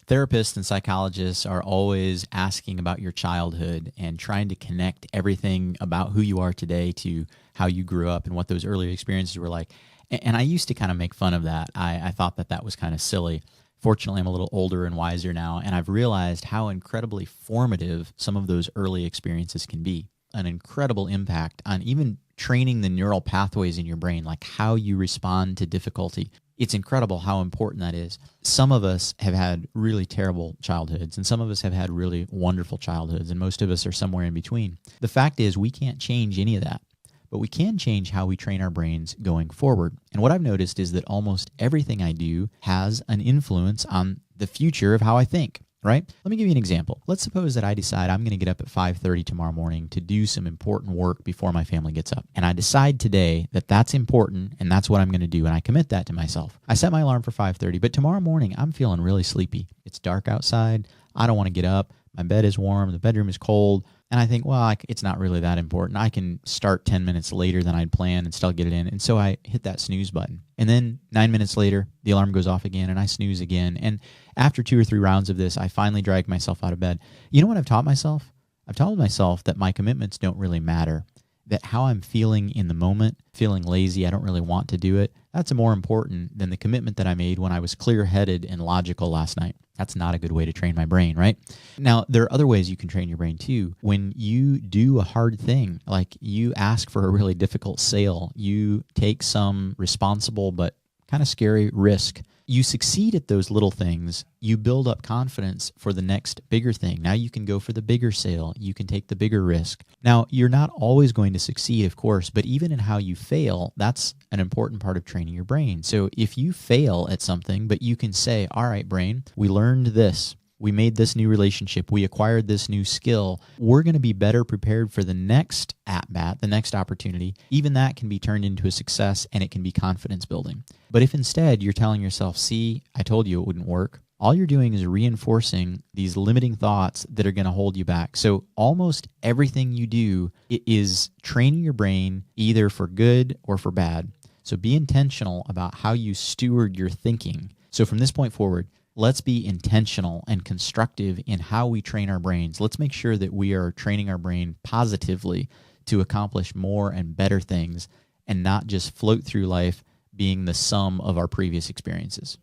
Therapists and psychologists are always asking about your childhood and trying to connect everything about who you are today to how you grew up and what those earlier experiences were like. And I used to kind of make fun of that. I thought that was kind of silly. Fortunately, I'm a little older and wiser now, and I've realized how incredibly formative some of those early experiences can be. An incredible impact on even training the neural pathways in your brain, like how you respond to difficulty. It's incredible how important that is. Some of us have had really terrible childhoods, and some of us have had really wonderful childhoods, and most of us are somewhere in between. The fact is, we can't change any of that, but we can change how we train our brains going forward. And what I've noticed is that almost everything I do has an influence on the future of how I think. Right? Let me give you an example. Let's suppose that I decide I'm going to get up at 5:30 tomorrow morning to do some important work before my family gets up. And I decide today that that's important and that's what I'm going to do. And I commit that to myself. I set my alarm for 5:30, but tomorrow morning I'm feeling really sleepy. It's dark outside. I don't want to get up. My bed is warm. The bedroom is cold. And I think, well, it's not really that important. I can start 10 minutes later than I'd planned and still get it in. And so I hit that snooze button. And then 9 minutes later, the alarm goes off again and I snooze again. And after 2 or 3 rounds of this, I finally drag myself out of bed. You know what I've taught myself? I've told myself that my commitments don't really matter, that how I'm feeling in the moment, feeling lazy, I don't really want to do it, that's more important than the commitment that I made when I was clear-headed and logical last night. That's not a good way to train my brain, right? Now, there are other ways you can train your brain too. When you do a hard thing, like you ask for a really difficult sale, you take some responsible but kind of scary risk, you succeed at those little things, you build up confidence for the next bigger thing. Now you can go for the bigger sale. You can take the bigger risk. Now, you're not always going to succeed, of course, but even in how you fail, that's an important part of training your brain. So if you fail at something, but you can say, all right, brain, we learned this. We made this new relationship. We acquired this new skill. We're going to be better prepared for the next at-bat, the next opportunity. Even that can be turned into a success, and it can be confidence building. But if instead you're telling yourself, see, I told you it wouldn't work, all you're doing is reinforcing these limiting thoughts that are going to hold you back. So almost everything you do is training your brain either for good or for bad. So be intentional about how you steward your thinking. So from this point forward, let's be intentional and constructive in how we train our brains. Let's make sure that we are training our brain positively to accomplish more and better things and not just float through life being the sum of our previous experiences.